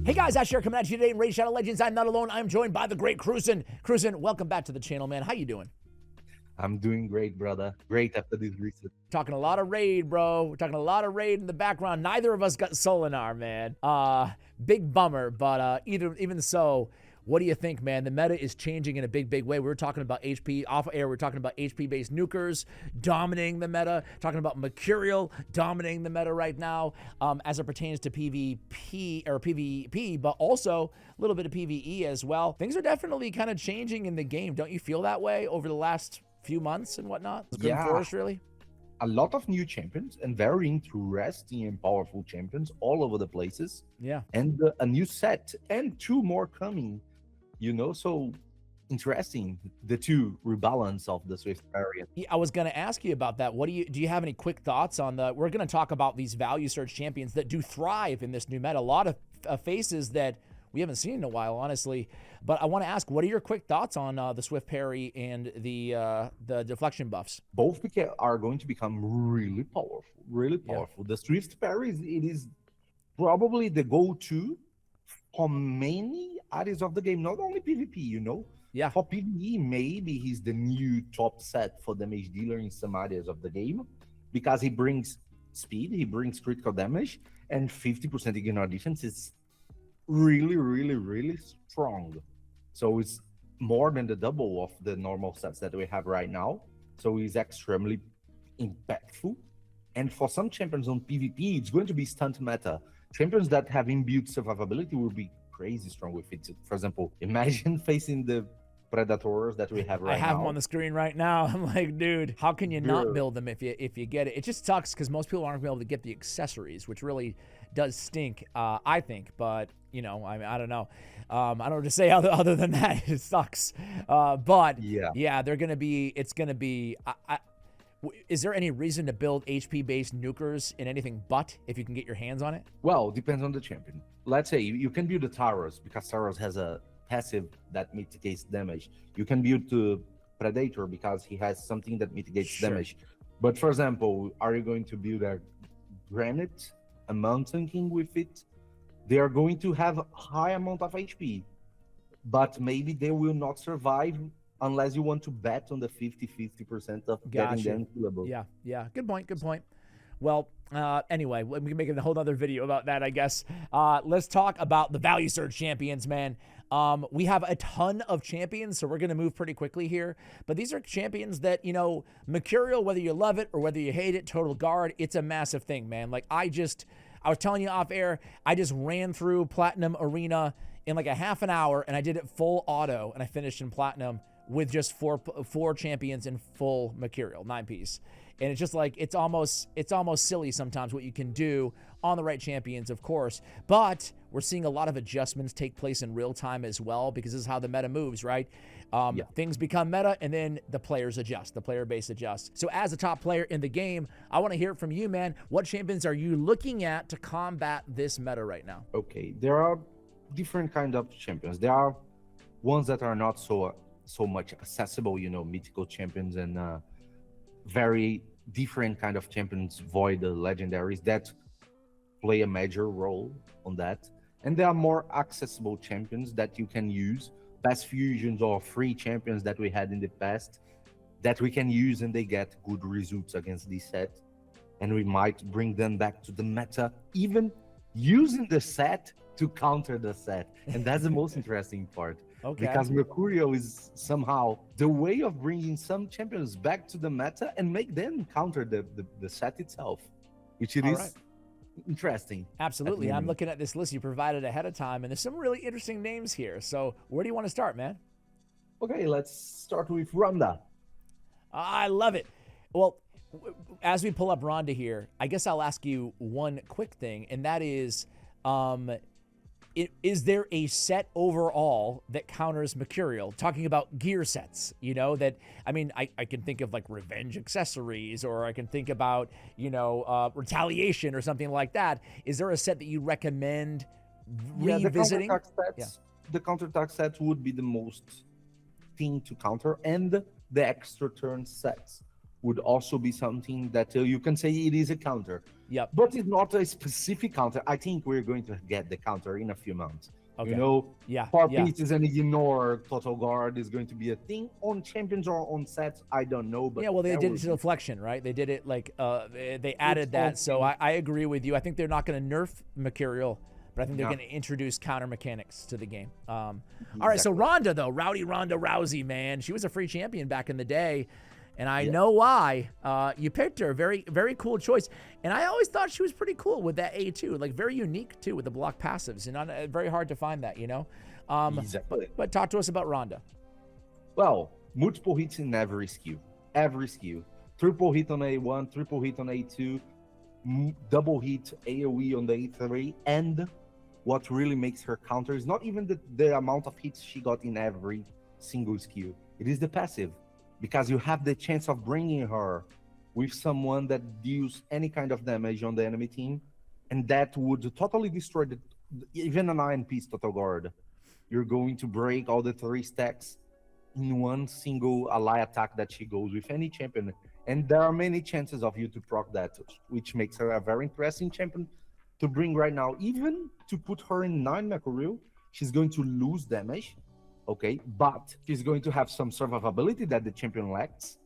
Hey guys, Ash here coming at you today in Raid Shadow Legends. I'm not alone. I'm joined by the great KruYseN. KruYseN, welcome back to the channel, man. How you doing? I'm doing great, brother. Great after this reset. Talking a lot of Raid, bro. We're talking a lot of Raid in the background. Neither of us got Solinar, man. Big bummer, but even so, what do you think, man? The meta is changing in a big way. We were talking about HP off air. We are talking about HP-based nukers dominating the meta. Talking about Mercurial dominating the meta right now, as it pertains to PvP or PvP, but also a little bit of PvE as well. Things are definitely kind of changing in the game. Don't you feel that way over the last few months and whatnot? Grim Forest, really? A lot of new champions and very interesting and powerful champions all over the places. Yeah. And a new set and two more coming, so interesting, the two rebalance of the Swift variant. Yeah, I was going to ask you about that. Do you have any quick thoughts on we're going to talk about these value search champions that do thrive in this new meta. A lot of faces that we haven't seen in a while, honestly. But I want to ask, what are your quick thoughts on the Swift parry and the deflection buffs? Both are going to become really powerful, Yeah. The Swift parry, it is probably the go-to for many areas of the game, not only PvP, Yeah. For PvE, maybe he's the new top set for damage dealer in some areas of the game, because he brings speed, he brings critical damage, and 50% ignore defense is really strong. So it's more than the double of the normal sets that we have right now. So it's extremely impactful. And for some champions on PvP, it's going to be stunt meta. Champions that have inbuilt survivability will be crazy strong with it. For example, imagine facing the Predators that we have right now. I have them on the screen right now. I'm like, dude, how can you not build them if you get it? It just sucks because most people aren't going to be able to get the accessories, which really does stink, I think. But, I mean, I don't know. I don't know what to say other than that. It sucks. But, yeah, they're going to be, it's going to be... Is there any reason to build HP-based nukers in anything but if you can get your hands on it? Well, depends on the champion. Let's say you can build the Taros because Taros has a passive that mitigates damage. You can build the Predator because he has something that mitigates damage. But for example, are you going to build a Granite, a Mountain King with it? They are going to have a high amount of HP, but maybe they will not survive unless you want to bet on the 50% of getting them killable. Yeah. Good point. Well, anyway, we can make a whole other video about that, I guess. Let's talk about the value surge champions, man. We have a ton of champions, so we're going to move pretty quickly here. But these are champions that, Mercurial, whether you love it or whether you hate it, Total Guard, it's a massive thing, man. Like, I was telling you off air, I just ran through Platinum Arena in like a half an hour, and I did it full auto, and I finished in Platinum with just four champions in full Mercurial, 9-piece. And it's just like, it's almost silly sometimes what you can do on the right champions, of course. But we're seeing a lot of adjustments take place in real time as well, because this is how the meta moves, right? Things become meta, and then the players adjust. The player base adjusts. So as a top player in the game, I want to hear it from you, man. What champions are you looking at to combat this meta right now? Okay, there are different kind of champions. There are ones that are not so much accessible, mythical champions and very different kind of champions, void the legendaries that play a major role on that. And there are more accessible champions that you can use, past fusions or free champions that we had in the past that we can use, and they get good results against this set. And we might bring them back to the meta, even using the set to counter the set. And that's the most interesting part. Okay. Because Mercurial is somehow the way of bringing some champions back to the meta and make them counter the set itself, which it is interesting. Absolutely. I'm looking at this list you provided ahead of time, and there's some really interesting names here. So where do you want to start, man? Okay, let's start with Ronda. I love it. Well, as we pull up Ronda here, I guess I'll ask you one quick thing, and that is, is there a set overall that counters Mercurial? Talking about gear sets, that, I mean, I can think of like Revenge accessories, or I can think about, Retaliation or something like that. Is there a set that you recommend revisiting? The counterattack sets would be the most thing to counter, and the extra turn sets would also be something that you can say it is a counter. Yep. But it's not a specific counter. I think we're going to get the counter in a few months. Okay. You know, Yeah. four Yeah. pieces and ignore Total Guard is going to be a thing on champions or on sets. I don't know. But Yeah, well, they there did will it to be. deflection, right? They did it like they added that. So something. I agree with you. I think they're not going to nerf Mercurial, but I think they're No. going to introduce counter mechanics to the game. All right, so Ronda though, Rowdy Ronda Rousey, man, she was a free champion back in the day, and I know why. You picked her, very very cool choice, and I always thought she was pretty cool with that A2, like very unique too with the block passives, and very hard to find that, you know. Exactly. But talk to us about Ronda. Well, multiple hits in every skill. Every skill. Triple hit on A1, triple hit on A2, double hit AoE on the A3, and what really makes her counter is not even the amount of hits she got in every single skill. It is the passive, because you have the chance of bringing her with someone that deals any kind of damage on the enemy team, and that would totally destroy even an Iron Piece Total Guard. You're going to break all the 3 stacks in one single ally attack that she goes with any champion. And there are many chances of you to proc that, which makes her a very interesting champion to bring right now. Even to put her in 9 Mercurial, she's going to lose damage, okay? But she's going to have some survivability that the champion lacks.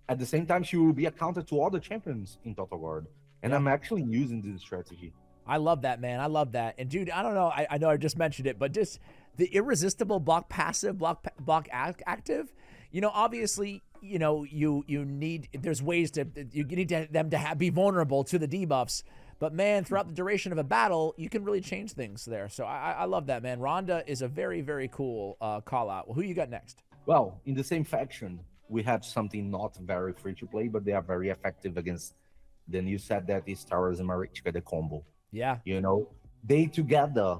At the same time, she will be a counter to other champions in Total Guard. And I'm actually using this strategy. I love that, man. I love that. And dude, I don't know. I know I just mentioned it, but just the irresistible block passive, block active. You know, obviously, you know, you need. There's ways to you need them to be vulnerable to the debuffs. But man, throughout the duration of a battle, you can really change things there. So I love that, man. Ronda is a very very cool call out. Well, who you got next? Well, in the same faction, we have something not very free to play, but they are very effective against. Then you said that is Towers and Marichka, the combo. Yeah. You know, they together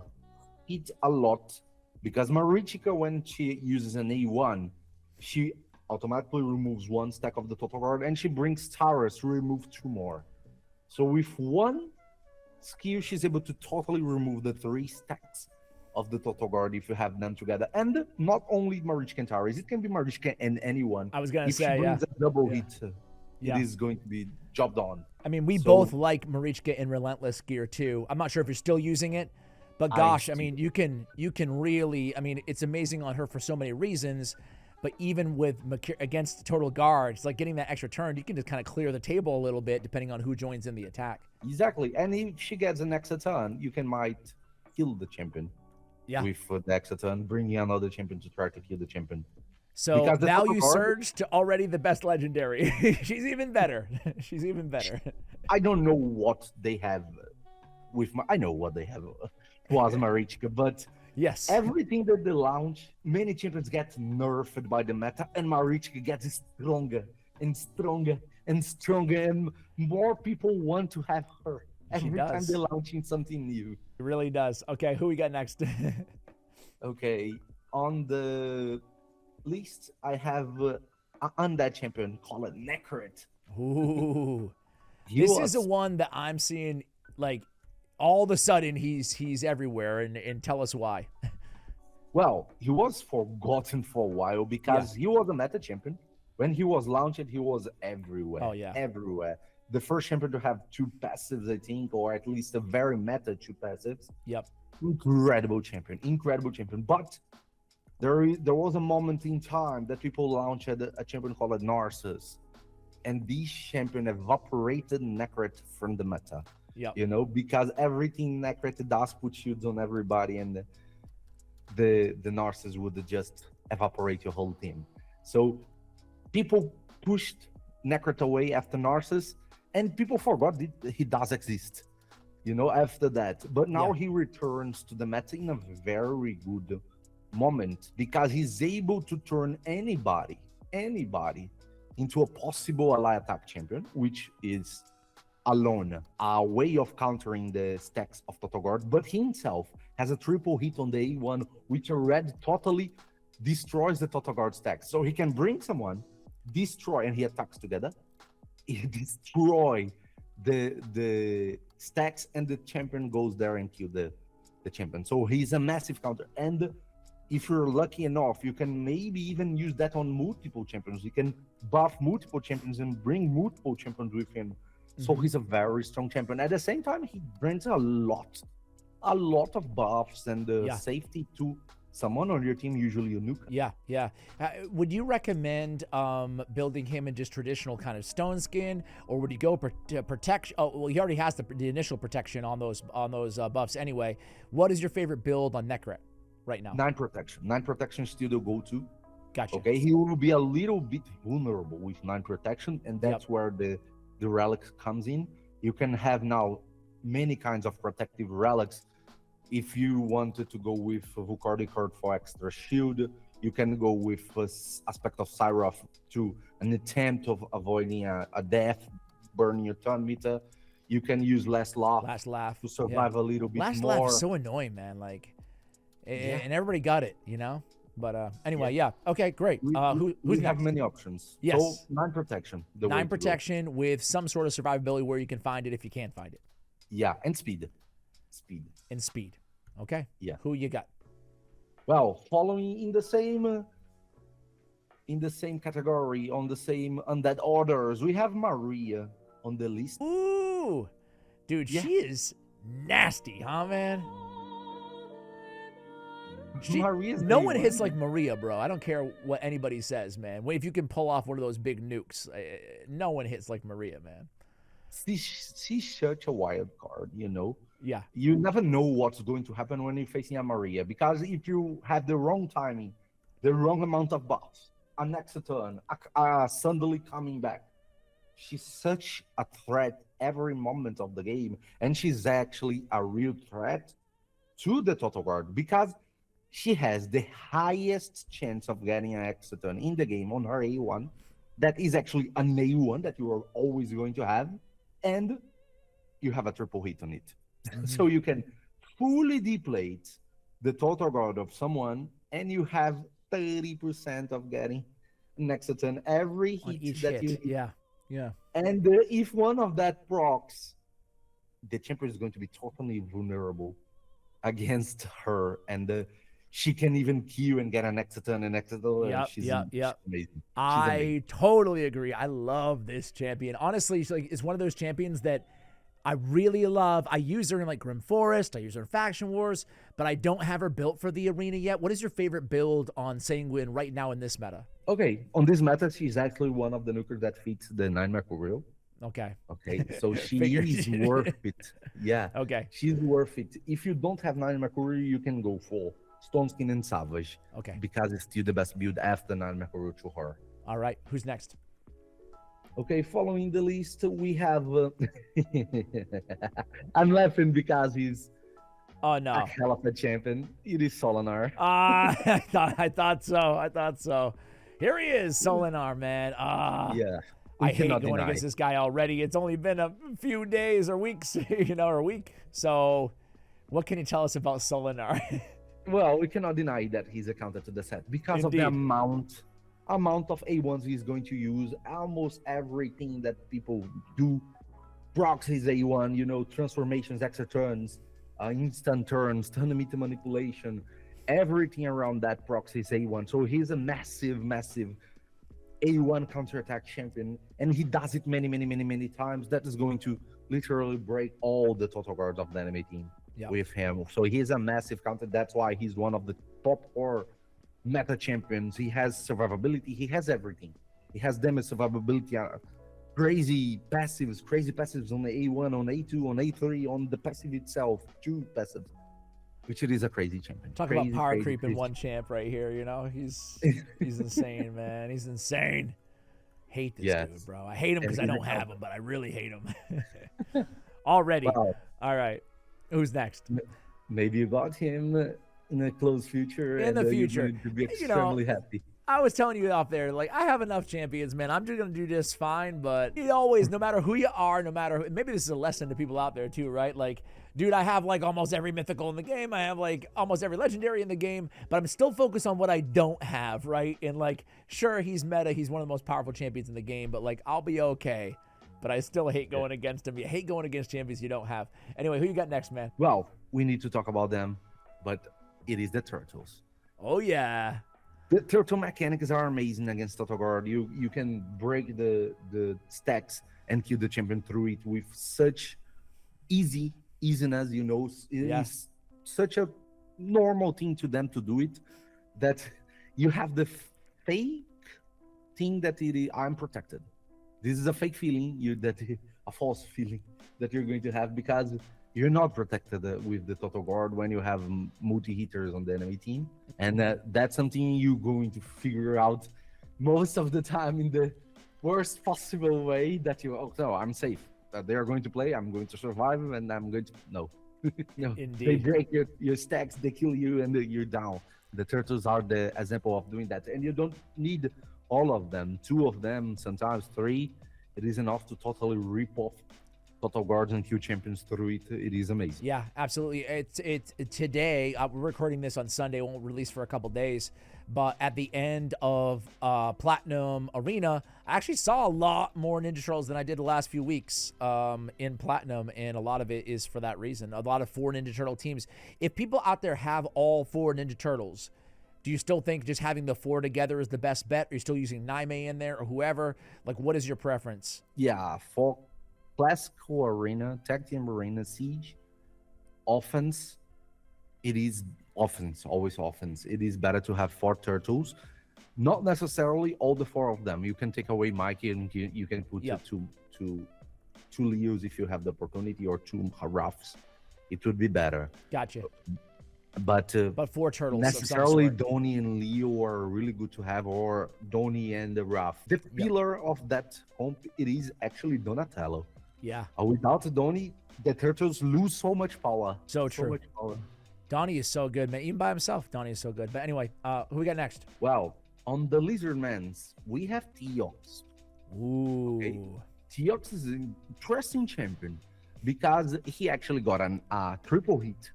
hit a lot because Marichka, when she uses an A1, she automatically removes 1 stack of the Total Guard and she brings Towers to remove 2 more. So with 1 skill, she's able to totally remove the 3 stacks of the Total Guard if you have them together. And not only Marichka and Towers, it can be Marichka and anyone. I was going to if say, she brings a double hit, Yeah. it is going to be job done. I mean, we both like Marichka in Relentless gear too. I'm not sure if you're still using it, but gosh, I mean, you can really, I mean, it's amazing on her for so many reasons. But even with against Total Guard, it's like getting that extra turn. You can just kind of clear the table a little bit depending on who joins in the attack. Exactly, and if she gets an extra turn, you might kill the champion. Yeah. With the extra turn, bringing another champion to try to kill the champion. So value surge to already the best legendary. She's even better. She's even better. I don't know what they have I know what they have was Marichka, but yes, everything that they launch, many champions get nerfed by the meta, and Marichka gets stronger and stronger and stronger, and more people want to have her every time they're launching something new. It really does. Okay, who we got next? Okay, on the list, I have an undead champion called Necrit. Ooh. This is the one that I'm seeing, like, all of a sudden he's everywhere, and tell us why. Well, he was forgotten for a while because he was a meta champion. When he was launched, he was everywhere. Oh, yeah. Everywhere. The first champion to have 2 passives, I think, or at least a very meta 2 passives. Yep. Incredible champion. But there was a moment in time that people launched a champion called Narcissus. And this champion evaporated Necrit from the meta. Yep. You know, because everything Necrit does put shields on everybody, and the Narcissus would just evaporate your whole team. So people pushed Necrit away after Narcissus, and people forgot that he does exist, you know, after that. But now he returns to the meta in a very good moment because he's able to turn anybody into a possible ally attack champion, which is alone a way of countering the stacks of Total Guard. But he himself has a triple hit on the A1, which already totally destroys the Total Guard stacks. So he can bring someone, destroy, and he attacks together. He destroy the stacks, and the champion goes there and kill the champion. So he's a massive counter. And if you're lucky enough, you can maybe even use that on multiple champions. You can buff multiple champions and bring multiple champions with him. So he's a very strong champion. At the same time, he brings a lot of buffs and safety to someone on your team, usually a nuke. Yeah, yeah. Would you recommend building him in just traditional kind of stone skin, or would you go protection? Oh, well, he already has the initial protection on those buffs anyway. What is your favorite build on Necret right now? 9 protection. 9 protection is still the go-to. Gotcha. Okay, he will be a little bit vulnerable with 9 protection, and that's where the relic comes in. You can have now many kinds of protective relics. If you wanted to go with Vukardi card for extra shield, you can go with Aspect of Syroth to an attempt of avoiding a death, burning your turn meter. You can use Last Laugh to survive a little bit Last more. Laugh is so annoying, man. Like, and everybody got it, you know? But anyway, okay, great. Who's we next? have many options. Yes. So 9 protection. 9 protection with some sort of survivability where you can find it if you can't find it. Yeah, and speed. And speed. Okay. Yeah. Who you got? Well, following in the same category, on the same undead orders, we have Maria on the list. Ooh, dude, she is nasty, huh, man? No one hits like Maria, bro. I don't care what anybody says, man. If you can pull off one of those big nukes, no one hits like Maria, man. She's such a wild card, you know? Yeah. You never know what's going to happen when you're facing a Maria, because if you have the wrong timing, the wrong amount of buffs, a next turn, suddenly coming back, she's such a threat every moment of the game, and she's actually a real threat to the total guard, because she has the highest chance of getting an extra turn in the game on her A1. That is actually an A1 that you are always going to have, and you have a triple hit on it. So you can fully deplete the total guard of someone, and you have 30% of getting an extra turn every hit that you hit. Yeah. And if one of that procs, the champion is going to be totally vulnerable against her, and she can even queue and get an extra turn and extra turn. She's amazing. I totally agree. I love this champion. Honestly, it's one of those champions that I really love. I use her in like Grim Forest. I use her in Faction Wars, but I don't have her built for the arena yet. What is your favorite build on Sanguine right now in this meta? Okay, on this meta, she's actually one of the nukers that fits the 9 Mercurial. Okay, so she is worth it. Yeah. Okay. She's worth it. If you don't have 9 Mercurial, you can go for Stone Skin and Savage. Okay. Because it's still the best build after 9 Mercurial to her. All right. Who's next? Okay, following the list, we have... I'm laughing because he's a hell of a champion. It is Solinar. I thought so. Here he is, Solinar, man. Yeah. I hate going against this guy already. It's only been a few days or weeks, or a week. So what can you tell us about Solinar? Well, we cannot deny that he's a counter to the set because of the amount of A1s he's going to use. Almost everything that people do procs his A1, transformations, extra turns, instant turns, turn meter manipulation, everything around that procs his A1. So he's a massive A1 counterattack champion, and he does it many times. That is going to literally break all the total guards of the enemy team with him. So he's a massive counter. That's why he's one of the top 4 meta champions. He has survivability. He has everything. He has damage survivability, crazy passives on the A1, on A2, on A3, on the passive itself, 2 passives, which it is a crazy champion. Talk about power creep in one champ right here. He's insane, man. He's insane. Hate this dude, bro. I hate him because I don't have him, but I really hate him already. Wow. All right, who's next? Maybe you got him in the close future. In the future, to be extremely happy. I was telling you out there, like, I have enough champions, man. I'm just going to do just fine. But you always, no matter who you are, maybe this is a lesson to people out there too, right? Like, dude, I have like almost every mythical in the game. I have like almost every legendary in the game, but I'm still focused on what I don't have, right? And like, sure, he's meta. He's one of the most powerful champions in the game, but like, I'll be okay. But I still hate going against him. You hate going against champions you don't have. Anyway, who you got next, man? Well, we need to talk about them, but it is the Turtles. Oh yeah. The turtle mechanics are amazing against Total Guard. You can break the stacks and kill the champion through it with such easiness. It Yeah. is such a normal thing to them to do it, that you have the fake thing that I'm protected. This is a fake feeling, a false feeling that you're going to have, because you're not protected with the Total Guard when you have multi-hitters on the enemy team. And that's something you're going to figure out most of the time in the worst possible way, that no, I'm safe. They are going to play, I'm going to survive, and I'm going to, no. No, Indeed. they break your stacks, they kill you, and you're down. The turtles are the example of doing that. And you don't need all of them, 2 of them, sometimes 3. It is enough to totally rip off Total Guards and kill champions through it. It is amazing. Yeah, absolutely. It's today. We're recording this on Sunday. It won't release for a couple days. But at the end of Platinum Arena, I actually saw a lot more Ninja Turtles than I did the last few weeks in Platinum, and a lot of it is for that reason. A lot of 4 Ninja Turtle teams. If people out there have all 4 Ninja Turtles, do you still think just having the 4 together is the best bet? Are you still using Naime in there or whoever? Like, what is your preference? Yeah, for classical arena, tag team arena, siege, offense, it is offense, always offense. It is better to have 4 turtles. Not necessarily all the 4 of them. You can take away Mikey and you can put two Leos if you have the opportunity, or 2 Ruffs. It would be better. Gotcha. But 4 turtles. necessarily Donnie and Leo are really good to have, or Donnie and the Ruff. The pillar of that comp, it is actually Donatello. Yeah. Without Donnie, the turtles lose so much power. So true. So much power. Donnie is so good, man. Even by himself, Donnie is so good. But anyway, who we got next? Well, on the Lizardmans, we have Teox. Ooh. Okay. Teox is an interesting champion because he actually got a triple hit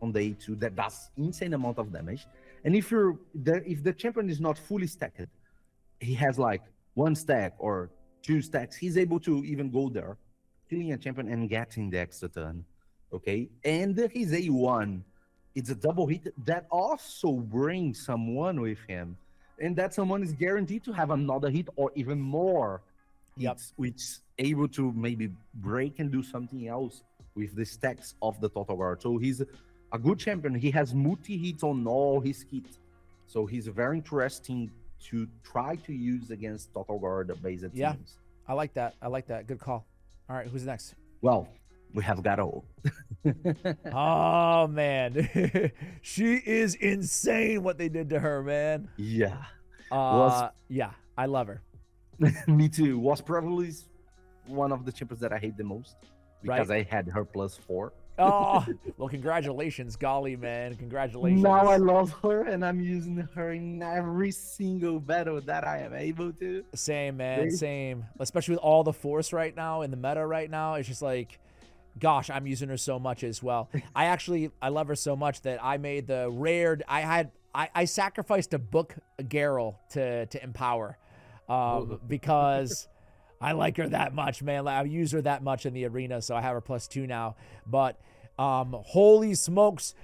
on the A2 that does insane amount of damage. And if the champion is not fully stacked, he has like 1 stack or 2 stacks, he's able to even go there, killing a champion and getting the extra turn. Okay, and his A1, it's a double hit that also brings someone with him, and that someone is guaranteed to have another hit or even more hits, which is able to maybe break and do something else with the stacks of the Total Guard. So he's a good champion. He has multi-hits on all his kits, so he's very interesting to try to use against Total Guard-based teams. I like that. Good call. All right, who's next? Well, we have Garo. Oh, man. She is insane what they did to her, man. Yeah. Yeah, I love her. Me too. Was probably one of the champions that I hate the most because I had her +4. Oh, well, congratulations. Golly, man. Congratulations. Now I love her, and I'm using her in every single battle that I am able to. Same, man. Same. Especially with all the force right now in the meta right now. It's just like, gosh, I'm using her so much as well. I love her so much that I made the rare. I sacrificed a book Garrel to empower because I like her that much, man. I use her that much in the arena, so I have her +2 now. But holy smokes,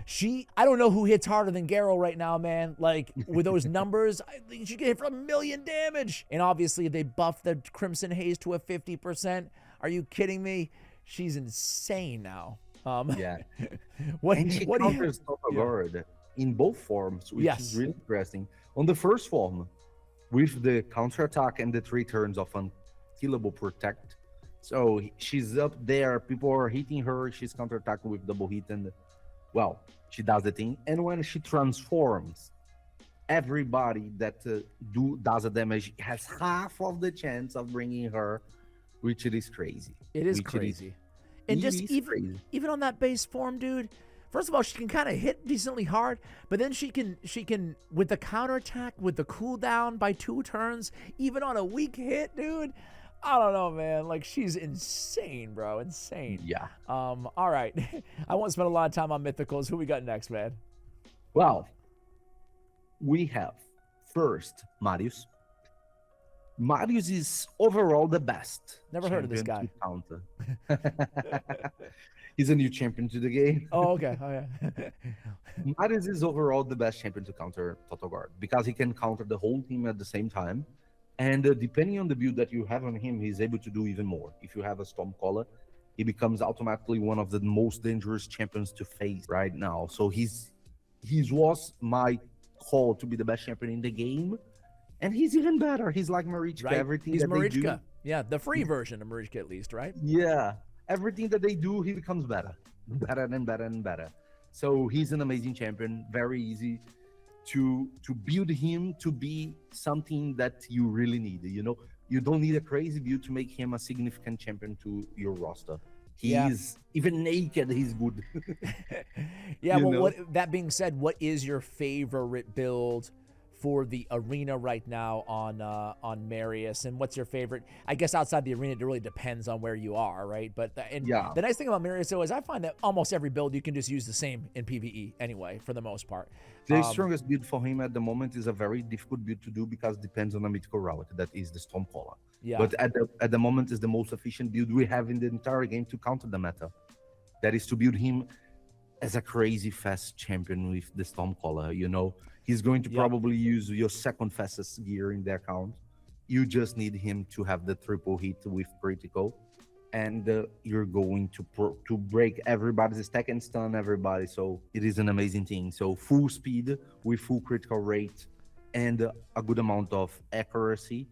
I don't know who hits harder than Garrel right now, man. Like, with those numbers, she can hit for 1,000,000 damage. And obviously, they buffed the Crimson Haze to a 50%. Are you kidding me? She's insane now. Yeah. And she counters Total Guard in both forms, which is really interesting. On the first form, with the counterattack and the 3 turns of Unkillable Protect. So she's up there, people are hitting her, she's counterattacking with double hit, and well, she does the thing. And when she transforms, everybody that does the damage has half of the chance of bringing her, which it is crazy. It is crazy. And just even on that base form, dude, first of all, she can kind of hit decently hard, but then she can with the counterattack, with the cooldown by 2 turns, even on a weak hit, dude. I don't know, man. Like, she's insane, bro. Insane. Yeah. All right. I won't spend a lot of time on mythicals. Who we got next, man? Well, we have first Marius. Marius is overall the best. Never heard of this guy. He's a new champion to the game. Oh, okay. Oh, yeah. Maris is overall the best champion to counter Total Guard because he can counter the whole team at the same time. And depending on the build that you have on him, he's able to do even more. If you have a Stormcaller, he becomes automatically one of the most dangerous champions to face right now. So he was my call to be the best champion in the game. And he's even better. He's like Marichka. Right. Everything He's that they do. Marichka. Yeah, the free version of Marichka at least, right? Yeah. Everything that they do, he becomes better. Better and better and better. So he's an amazing champion. Very easy to build him to be something that you really need. You know, you don't need a crazy build to make him a significant champion to your roster. He's even naked, he's good. Yeah, well, that being said, what is your favorite build for the arena right now on Marius, and what's your favorite? I guess outside the arena, it really depends on where you are, right? But the nice thing about Marius though is I find that almost every build you can just use the same in PvE anyway, for the most part. The strongest build for him at the moment is a very difficult build to do because it depends on a mythical route that is the Stormcaller. Yeah. But at the moment is the most efficient build we have in the entire game to counter the meta. That is to build him as a crazy fast champion with the Stormcaller. You know, he's going to probably use your second fastest gear in the account. You just need him to have the triple hit with critical, and you're going to break everybody's stack and stun everybody. So it is an amazing thing. So full speed with full critical rate and a good amount of accuracy.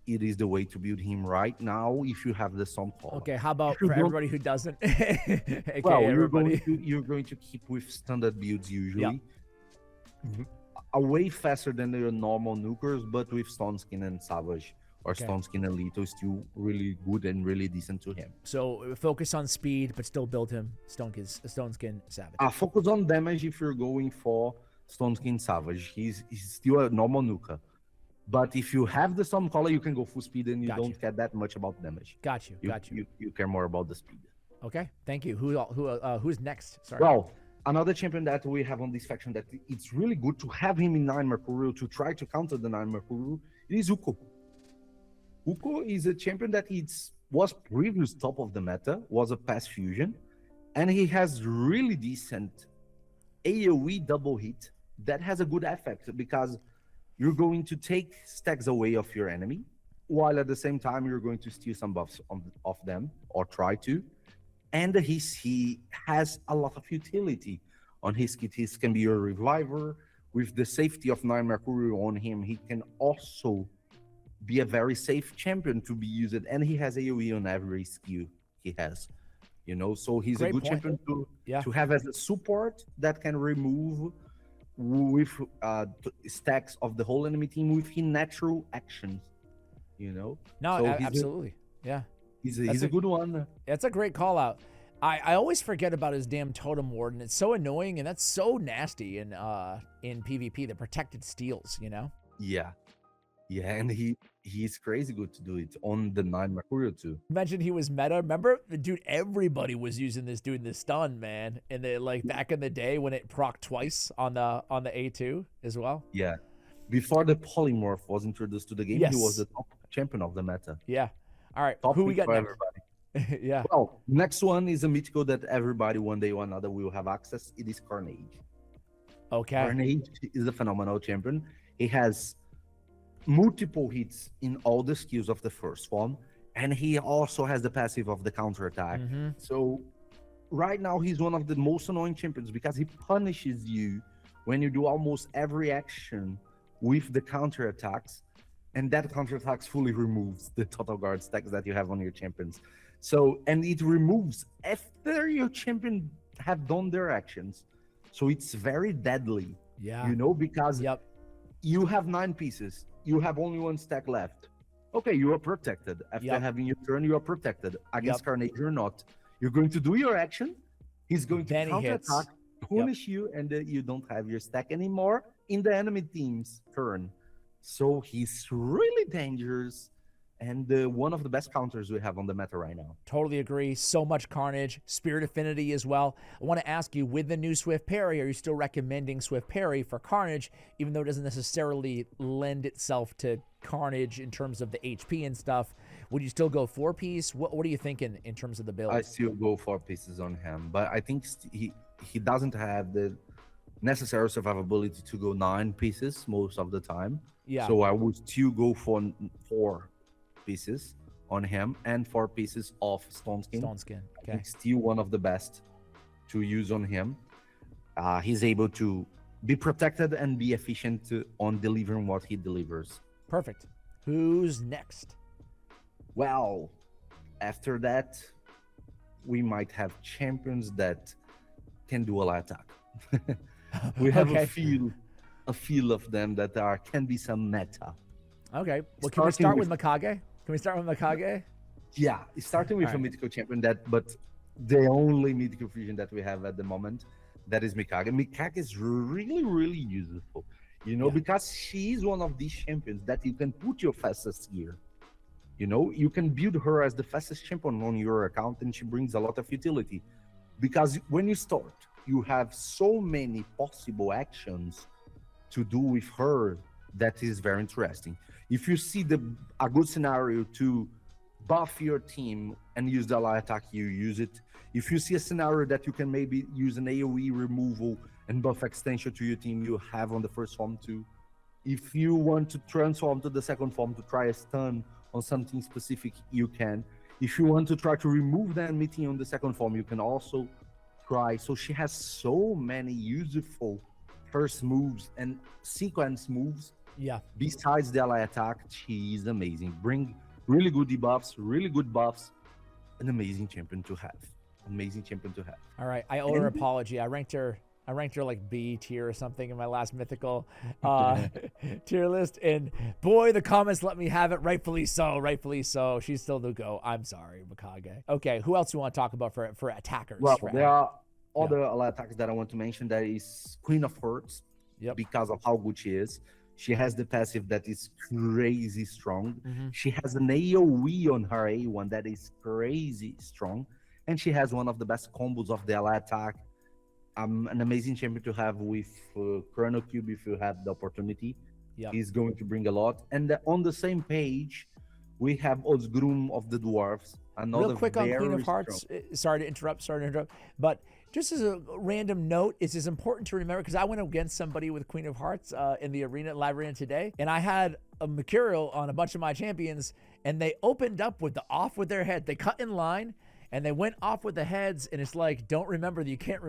It is the way to build him right now if you have the Stormcaller. Okay, how about for everybody who doesn't? Well, you're going to keep with standard builds usually. Way faster than your normal nukers, but with Stone Skin and Savage or Stone Skin and Lethal is still really good and really decent to him. So focus on speed, but still build him Stone Skin Savage. Focus on damage if you're going for Stone Skin Savage. He's still a normal nuker. But if you have the Stormcaller, you can go full speed and you don't care that much about damage. Got you. You care more about the speed. Okay, thank you. Who's next? Sorry. Well, another champion that we have on this faction that it's really good to have him in 9 Mercurial to try to counter the 9 Mercurial is Uko. Uko is a champion that was previous top of the meta, was a past fusion, and he has really decent AoE double hit that has a good effect because you're going to take stacks away of your enemy, while at the same time you're going to steal some buffs of them, or try to. And he has a lot of utility on his kit. He can be your reviver. With the safety of 9 Mercurial on him, he can also be a very safe champion to be used. And he has AoE on every skill he has. You know, so he's a good champion to have as a support that can remove with stacks of the whole enemy team with his natural actions, you know. No, so absolutely. He's a good one. That's a great call out. I always forget about his damn Totem Ward, and it's so annoying, and that's so nasty in PvP, the protected steals, you know. Yeah, and he's crazy good to do it on the 9 Mercurial too. Imagine he was meta. Remember, dude, everybody was using this dude in the stun, man. And back in the day when it proc twice on the A2 as well. Yeah. Before the polymorph was introduced to the game, he was the top champion of the meta. Yeah. All right. Top who we got next? Everybody. Yeah. Well, next one is a mythical that everybody one day or another will have access. It is Carnage. Okay. Carnage is a phenomenal champion. He has multiple hits in all the skills of the first form, and he also has the passive of the counterattack. So right now he's one of the most annoying champions because he punishes you when you do almost every action with the counterattacks, and that counterattacks fully removes the total guard stacks that you have on your champions. So, and it removes after your champion have done their actions. So it's very deadly. Yeah. You know, because you have 9 pieces. You have only 1 stack left. Okay, you are protected. After having your turn, you are protected. Against Carnage, you're not. You're going to do your action. He's going to counterattack, punish you, and you don't have your stack anymore in the enemy team's turn. So he's really dangerous. And one of the best counters we have on the meta right now. Totally agree. So much Carnage. Spirit Affinity as well. I want to ask you, with the new Swift Parry, are you still recommending Swift Parry for Carnage, even though it doesn't necessarily lend itself to Carnage in terms of the HP and stuff? Would you still go 4-piece? What are you thinking in terms of the build? I still go 4 pieces on him, but I think he doesn't have the necessary survivability to go 9 pieces most of the time. Yeah. So I would still go for 4 pieces on him and 4 pieces of Stone Skin. Stone Skin. Okay. It's still one of the best to use on him. He's able to be protected and be efficient on delivering what he delivers. Perfect. Who's next? Well, after that, we might have champions that can do a light attack. We have Okay. a few of them that can be some meta. Okay. Well, can we Starting start with with- Mikage? Can we start with Mikage? Yeah, starting with All a right. mythical champion but the only mythical fusion that we have at the moment, that is Mikage. Mikage is really, really useful, Yeah. because she is one of these champions that you can put your fastest gear. You can build her as the fastest champion on your account, and she brings a lot of utility. Because when you start, you have so many possible actions to do with her that is very interesting. If you see a good scenario to buff your team and use the ally attack, you use it. If you see a scenario that you can maybe use an AoE removal and buff extension to your team, you have on the first form too. If you want to transform to the second form to try a stun on something specific, you can. If you want to try to remove the enemy team on the second form, you can also try. So she has so many useful first moves and sequence moves. Yeah. Besides the ally attack, she is amazing. Bring really good debuffs, really good buffs. An amazing champion to have. Amazing champion to have. All right. I owe her an And- apology. I ranked her like B tier or something in my last mythical tier list. And boy, the comments let me have it. Rightfully so. Rightfully so. She's still the GOAT. I'm sorry, Mikage. Okay. Who else do you want to talk about for attackers? Well, for there are other ally attacks that I want to mention. That is Queen of Hearts. Yep. Because of how good she is. She has the passive that is crazy strong. Mhm. She has an AoE on her A1 that is crazy strong. And she has one of the best combos of the ally attack. An amazing champion to have with Chrono Cube if you have the opportunity. Yep. He's going to bring a lot. And on the same page, we have Osgrim of the Dwarves. Another Real quick on Queen very of Hearts. strong- Sorry to interrupt. But just as a random note, it's as important to remember because I went against somebody with Queen of Hearts in the arena, live arena today, and I had a Mercurial on a bunch of my champions, and they opened up with the off with their head. They cut in line. And they went off with the heads, and it's like, don't forget, that you can't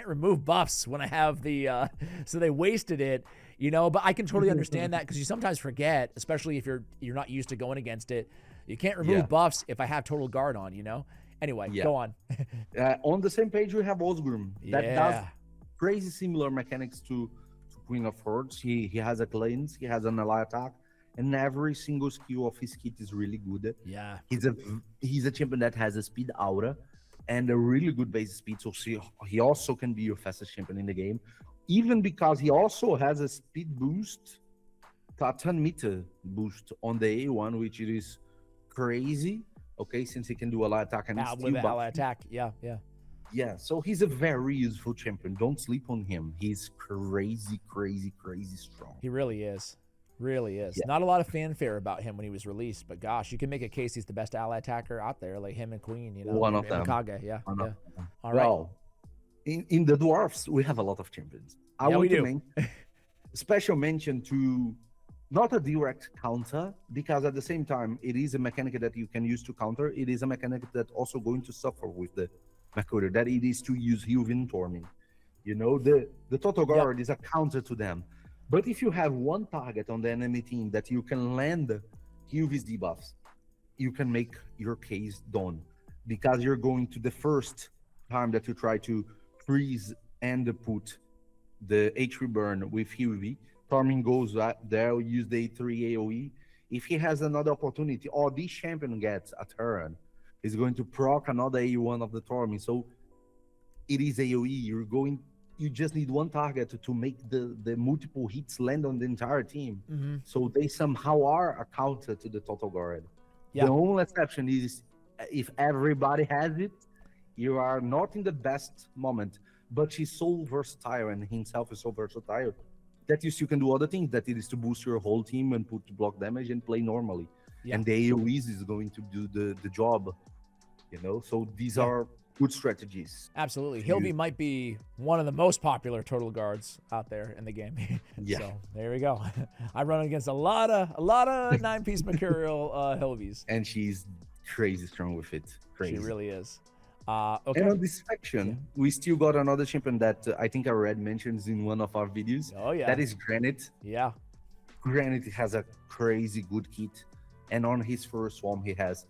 remove buffs when I have the, so they wasted it, but I can totally understand that because you sometimes forget, especially if you're not used to going against it. You can't remove buffs if I have total guard on, Anyway, go on. On the same page, we have Osgrim that does Yeah. crazy similar mechanics to Queen of Hearts. He has a cleanse, he has an ally attack, and every single skill of his kit is really good. Yeah. He's a champion that has a speed aura and a really good base speed, so he also can be your fastest champion in the game. Even because he also has a speed boost, a 10-meter boost on the A1, which it is crazy. Okay, since he can do a lot of attack and With still the buff. ally attack. Yeah. Yeah, so he's a very useful champion. Don't sleep on him. He's crazy, crazy, crazy strong. He really is. Really is. Yeah. Not a lot of fanfare about him when he was released, but gosh, you can make a case he's the best ally attacker out there, like him and Queen, One of and them. Mikage, yeah. One yeah. of them. All right. Well, in the dwarfs, we have a lot of champions. I Yeah, we want to do. make special mention to not a direct counter, because at the same time, it is a mechanic that you can use to counter. It is a mechanic that also going to suffer with the Mercurial, that it is to use Health Torment. The Total Guard is a counter to them. But if you have one target on the enemy team that you can land Hughes debuffs, you can make your case done. Because you're going to the first time that you try to freeze and put the HP burn with Hughes, Tormin goes there, use the A3 AoE. If he has another opportunity, or this champion gets a turn, he's going to proc another A1 of the Tormin. So it is AoE. You just need one target to make the multiple hits land on the entire team. Mm-hmm. So they somehow are a counter to the Total Guard. Yeah. The only exception is if everybody has it, you are not in the best moment. But she's so versatile and himself is so versatile that you still can do other things. That it is to boost your whole team and put block damage and play normally. Yeah. And the AoEs is going to do the job. So these are good strategies. Absolutely. to Hilvey use. might be one of the most popular total guards out there in the game. Yeah. So there we go. I run against a lot of 9-piece Mercurial Hilveys. And she's crazy strong with it. Crazy. She really is. And Okay. on this section, we still got another champion that I think I read mentions in one of our videos. Oh yeah. That is Granite. Yeah. Granite has a crazy good kit, and on his first form he has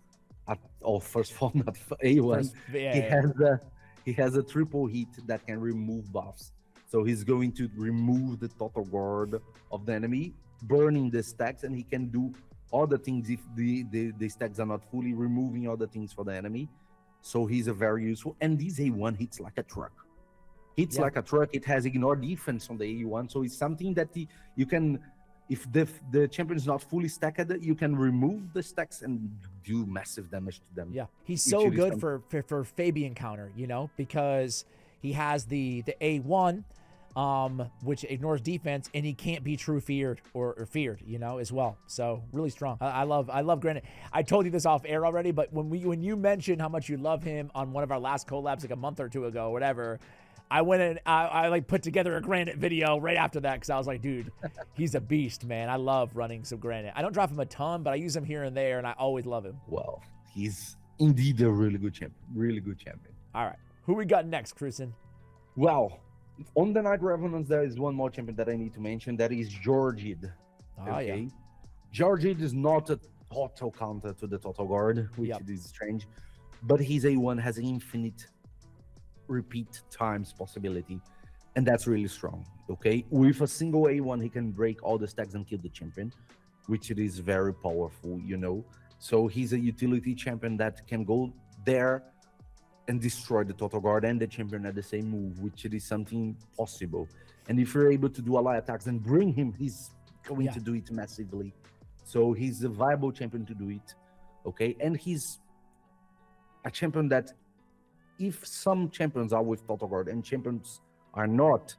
first form, not A1. First- yeah, he yeah. has a triple hit that can remove buffs. So he's going to remove the total guard of the enemy, burning the stacks, and he can do other things if the stacks are not fully removing other things for the enemy. So he's a very useful. And this A1 hits like a truck. Hits Yeah. like a truck. It has ignore defense on the A1, so it's something that you can. If the champion is not fully stacked, you can remove the stacks and do massive damage to them. Yeah, he's Which so it is good for Fabian counter, because he has the A1, which ignores defense, and he can't be true feared or feared, as well. So really strong. I love Granite. I told you this off air already, but when you mentioned how much you love him on one of our last collabs like a month or two ago, whatever, I went and I like put together a Granite video right after that because I was like, dude, he's a beast, man. I love running some Granite. I don't drop him a ton, but I use him here and there, and I always love him. Well, he's indeed a really good champion. Really good champion. All right, who we got next, KruYseN? Well, on the Night Revenants, there is one more champion that I need to mention. That is Georgid. Oh yeah, Georgid is not a total counter to the total guard, which Yep. is strange, but his A1 has infinite repeat times possibility, and that's really strong. Okay, with a single A1 he can break all the stacks and kill the champion, which it is very powerful, so he's a utility champion that can go there and destroy the total guard and the champion at the same move, which it is something possible. And if you're able to do ally attacks and bring him, he's going Yeah. to do it massively. So he's a viable champion to do it. Okay, and he's a champion that, if some champions are with total guard and champions are not,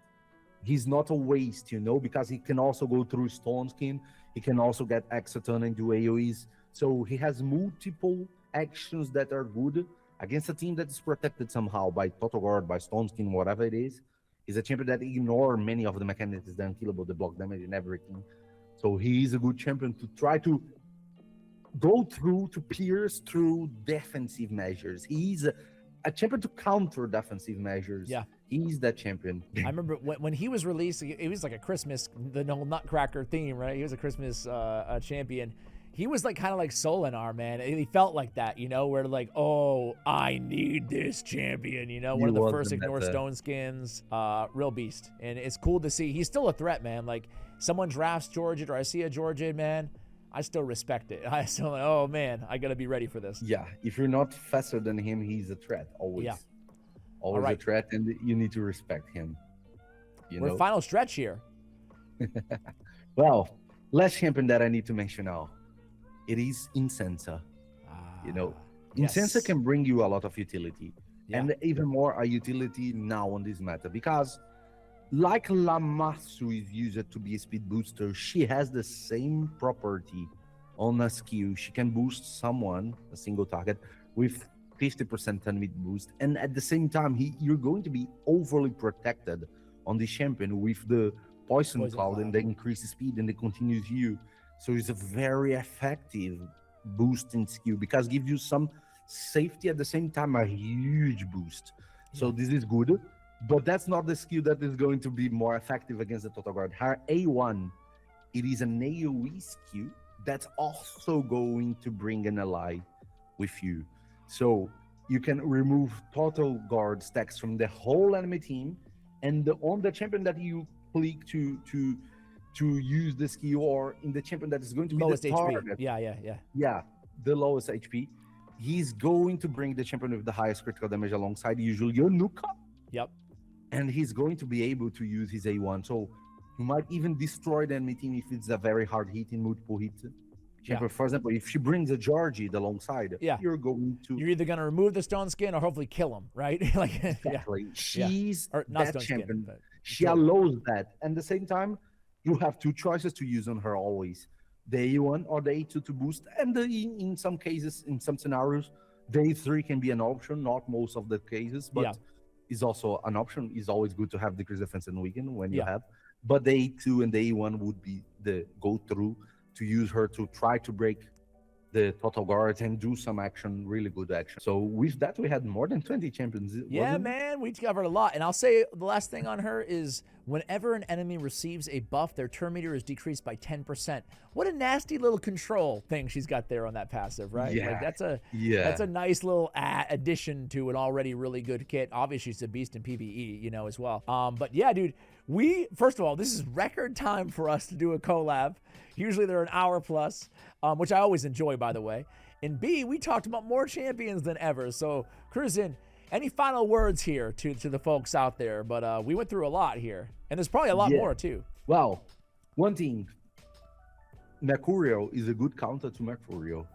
he's not a waste, because he can also go through Stone Skin. He can also get Exoton and do AoEs. So he has multiple actions that are good against a team that is protected somehow by total guard, by Stone Skin, whatever it is. He's a champion that ignores many of the mechanics, the unkillable, the block damage, and everything. So he is a good champion to try to go through, to pierce through defensive measures. He's a champion to counter defensive measures. Yeah. He's that champion. I remember when he was released, it was like a Christmas, the whole Nutcracker theme, right? He was a Christmas champion. He was like kind of like Solinar, man. He felt like that, where like, oh, I need this champion, one of the first ignore stone skins, real beast. And it's cool to see. He's still a threat, man. Like someone drafts Georgid or I see a Georgid, man, I still respect it. I still like, oh man, I gotta be ready for this. Yeah, if you're not faster than him, he's a threat, always. Yeah. Always right. a threat, and you need to respect him. We're final stretch here. Well, last champion that I need to mention now, it is Incensa. Incensa yes. can bring you a lot of utility, Yeah. and even more a utility now on this meta, because like Lamassu is used to be a speed booster, she has the same property on a skill. She can boost someone, a single target, with 50% enemy boost, and at the same time, you're going to be overly protected on the champion with the Poison Cloud and the increased speed and the continuous heal. So it's a very effective boosting skill because it gives you some safety at the same time, a huge boost. So this is good, but that's not the skill that is going to be more effective against the total guard. Her A1, it is an AoE skill that's also going to bring an ally with you. So you can remove total guard stacks from the whole enemy team, and on the champion that you click to use the skill, or in the champion that is going to be Lowest the HP. target. Yeah. The lowest HP. He's going to bring the champion with the highest critical damage alongside usually your Nuka. Yep. And he's going to be able to use his A1. So you might even destroy the enemy team if it's a very hard hit in multiple hits. Champion, for example, if she brings a Georgid alongside, you're going to... You're either going to remove the stone skin or hopefully kill him, right? Like, exactly. She's or not that stone champion. Skin, she allows that. And at the same time, you have two choices to use on her always. The A1 or the A2 to boost. And in some cases, in some scenarios, Day 3 can be an option, not most of the cases, but Yeah. is also an option. It's always good to have decrease defense in the weekend when you Yeah. have. But day 2 and day 1 would be the go through to use her to try to break the total guard and do some action, really good action. So with that, we had more than 20 champions. Yeah, wasn't it? man, we covered a lot. And I'll say the last thing on her is whenever an enemy receives a buff, their turn meter is decreased by 10%. What a nasty little control thing she's got there on that passive, right? Yeah. Like that's a Yeah. nice little addition to an already really good kit. Obviously, she's a beast in PvE, you know, as well. But yeah, dude, first of all, this is record time for us to do a collab. Usually they're an hour plus, which I always enjoy, by the way. And B, we talked about more champions than ever. So, KruYseN, any final words here to the folks out there? But we went through a lot here, and there's probably a lot more too. Well, one thing, Mercurial is a good counter to Mercurial,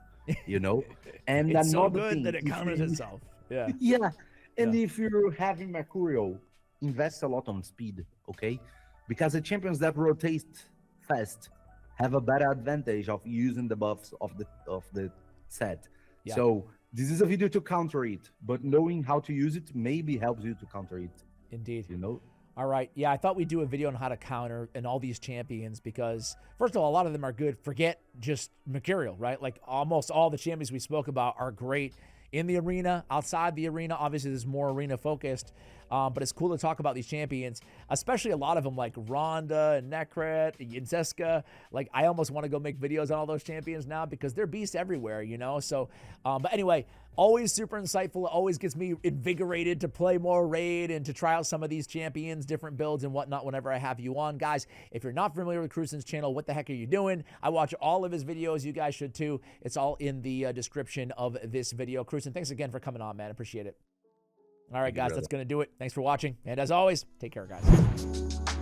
you know? And It's so another good thing, that it if counters you- itself. Yeah. Yeah. And if you're having Mercurial, invest a lot on speed, okay? Because the champions that rotate fast have a better advantage of using the buffs of the set. Yeah. So this is a video to counter it, but knowing how to use it maybe helps you to counter it, Indeed. you know? All right. Yeah, I thought we'd do a video on how to counter and all these champions because, first of all, a lot of them are good. Forget just Mercurial, right? Like almost all the champions we spoke about are great in the arena, outside the arena. Obviously, this is more arena focused, but it's cool to talk about these champions, especially a lot of them like Rhonda and Nekret and Zeska. Like, I almost want to go make videos on all those champions now because they're beasts everywhere, you know? So, but anyway, always super insightful. It always gets me invigorated to play more Raid and to try out some of these champions, different builds and whatnot whenever I have you on. Guys, if you're not familiar with KruYseN's channel, what the heck are you doing? I watch all of his videos. You guys should too. It's all in the description of this video. KruYseN, thanks again for coming on, man. Appreciate it. All right, guys, that's going to do it. Thanks for watching. And as always, take care, guys.